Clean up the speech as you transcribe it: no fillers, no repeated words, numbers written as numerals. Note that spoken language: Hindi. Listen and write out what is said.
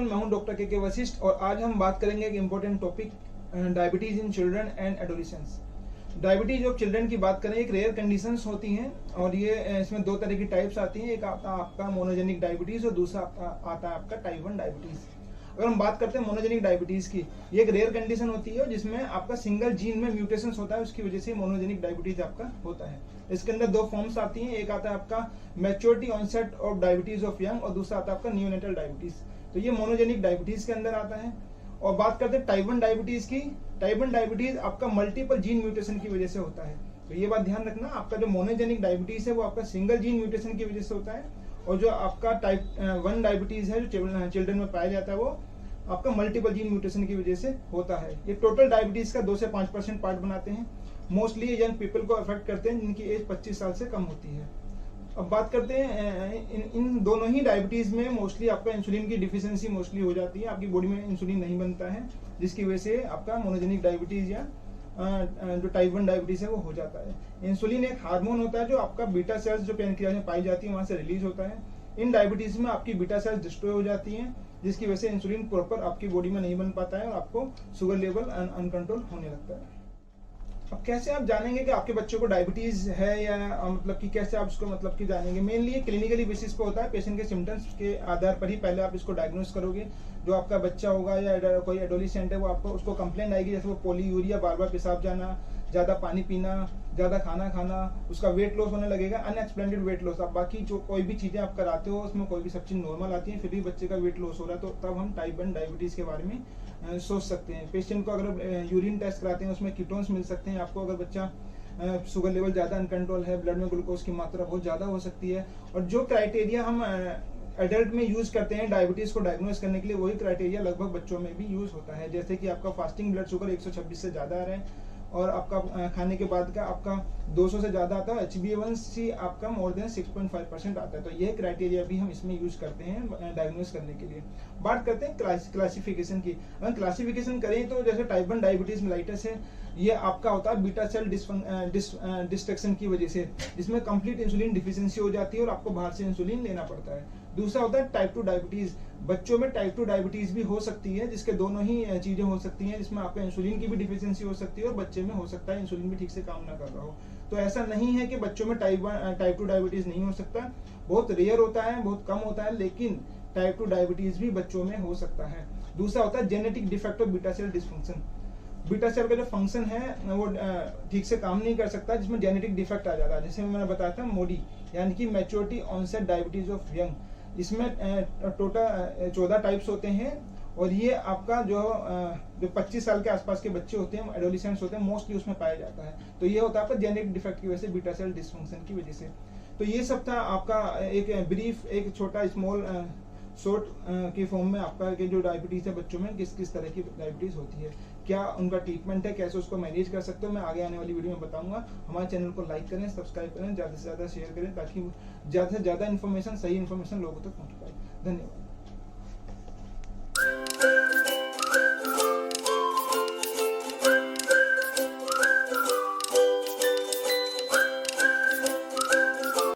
एवरीवन, मैं हूं डॉक्टर के वशिष्ठ और आज हम बात करेंगे एक important topic, diabetes in children and adolescence. Diabetes of children की बात करें, एक रेयर कंडीशंस होती हैं और ये इसमें दो तरह की टाइप्स आती हैं। एक आता आपका मोनोजेनिक डायबिटीज और दूसरा आता है आपका टाइप 1 डायबिटीज। अगर हम बात करते हैं मोनोजेनिक डायबिटीज की, ये एक रेयर कंडीशन होती है जिसमें आपका सिंगल जीन में म्यूटेशन होता है, उसकी वजह से मोनोजेनिक डायबिटीज आपका होता है। इसके अंदर दो फॉर्म्स आती हैं, एक आता है आपका maturity onset of diabetes of young और दूसरा आता है आपका न्यूनेटल डायबिटीज। तो ये मोनोजेनिक डायबिटीज के अंदर आता है। और बात करते हैं टाइप 1 डायबिटीज की। टाइप 1 डायबिटीज आपका मल्टीपल जीन म्यूटेशन की वजह से होता है। तो ये बात ध्यान रखना, आपका जो मोनोजेनिक डायबिटीज है वो आपका सिंगल जीन म्यूटेशन की वजह से होता है, और जो आपका टाइप 1 डायबिटीज है जो चिल्ड्रन में पाया जाता है वो आपका मल्टीपल जीन म्यूटेशन की वजह से होता है। ये टोटल डायबिटीज का 2 से 5% पार्ट बनाते हैं। मोस्टली ये यंग पीपल को अफेक्ट करते हैं जिनकी एज 25 साल से कम होती है। अब बात करते हैं इन दोनों ही डायबिटीज में मोस्टली आपका इंसुलिन की डिफिशियंसी मोस्टली हो जाती है, आपकी बॉडी में इंसुलिन नहीं बनता है, जिसकी वजह से आपका मोनोजेनिक डायबिटीज या जो टाइप 1 डायबिटीज है वो हो जाता है। इंसुलिन एक हार्मोन होता है जो आपका बीटा सेल्स जो पैनक्रियाज में पाई जाती है वहां से रिलीज होता है। इन डायबिटीज में आपकी बीटा सेल्स डिस्ट्रॉय हो जाती हैं, जिसकी वजह से इंसुलिन प्रॉपर आपकी बॉडी में नहीं बन पाता है और आपको शुगर लेवल अनकंट्रोल होने लगता है। अब कैसे आप जानेंगे कि आपके बच्चों को डायबिटीज है या मतलब कि कैसे आप उसको मतलब कि जानेंगे? मेनली क्लिनिकली बेसिस पे होता है, पेशेंट के सिम्टम्स के आधार पर ही पहले आप इसको डायग्नोस करोगे। जो आपका बच्चा होगा या कोई एडोलेसेंट है वो आपको उसको कंप्लेंट आएगी, जैसे वो पॉलीयूरिया, बार बार पेशाब जाना, ज्यादा पानी पीना, ज्यादा खाना खाना, उसका वेट लॉस होने लगेगा, अनएक्सप्लेनेड वेट लॉस। अब बाकी जो कोई भी चीजें आप कराते हो उसमें कोई भी सब चीज नॉर्मल आती है, फिर भी बच्चे का वेट लॉस हो रहा है, तो तब हम टाइप 1 डायबिटीज के बारे में सोच सकते हैं। पेशेंट को अगर यूरिन टेस्ट कराते हैं उसमें कीटोन्स मिल सकते हैं आपको, अगर बच्चा शुगर लेवल ज्यादा अनकंट्रोल है, ब्लड में ग्लूकोज की मात्रा बहुत ज्यादा हो सकती है। और जो क्राइटेरिया हम एडल्ट में यूज करते हैं डायबिटीज को डायग्नोस करने के लिए, वही क्राइटेरिया लगभग बच्चों में भी यूज होता है। जैसे कि आपका फास्टिंग ब्लड शुगर 126 से ज्यादा आ रहा है और आपका खाने के बाद का आपका 200 से ज्यादा आता है, HbA1c आपका मोर देन 6.5% आता है। तो ये क्राइटेरिया भी हम इसमें यूज करते हैं डायग्नोस करने के लिए। बात करते हैं क्लासिफिकेशन की। अगर क्लासिफिकेशन करें तो जैसे टाइप 1 डायबिटीज मेलाइटस है, ये आपका होता है बीटा सेल डिस्ट्रक्शन की वजह से, जिसमें कंप्लीट इंसुलिन डिफिशियंसी हो जाती है और आपको बाहर से इंसुलिन लेना पड़ता है। दूसरा होता है टाइप 2 डायबिटीज। बच्चों में टाइप 2 डायबिटीज भी हो सकती है, जिसके दोनों ही चीजें हो सकती हैं, जिसमें आपका इंसुलिन की भी डिफिशियंसी हो सकती है और बच्चे में हो सकता है इंसुलिन भी ठीक से काम ना कर रहा हो। तो ऐसा नहीं है कि बच्चों में टाइप 2 डायबिटीज नहीं हो सकता, बहुत रेयर होता है, बहुत कम होता है, लेकिन टाइप 2 डायबिटीज भी बच्चों में हो सकता है। दूसरा होता है genetic defect of beta cell dysfunction. Beta cell का जो फंक्शन है वो ठीक से काम नहीं कर सकता, जिसमें जेनेटिक डिफेक्ट आ जाता है। जैसे मैंने बताया था मोडी यानी कि maturity onset diabetes of young, इसमें टोटल 14 टाइप्स होते हैं और ये आपका जो 25 साल के आसपास के बच्चे होते हैं, एडोलेसेंट्स होते हैं, मोस्टली उसमें पाया जाता है। तो ये होता है आपका जेनेटिक डिफेक्ट की वजह से, बीटा सेल डिसफंक्शन की वजह से। तो ये सब था आपका एक ब्रीफ, एक छोटा स्मॉल शॉर्ट की फॉर्म में आपका कि जो डायबिटीज है बच्चों में किस किस तरह की डायबिटीज होती है, क्या उनका ट्रीटमेंट है, कैसे उसको मैनेज कर सकते हो, मैं आगे आने वाली वीडियो में बताऊंगा। हमारे चैनल को लाइक करें, सब्सक्राइब करें, ज्यादा से ज्यादा शेयर करें, ताकि ज्यादा से ज्यादा इन्फॉर्मेशन, सही इन्फॉर्मेशन लोगों तक पहुंच पाए। धन्यवाद।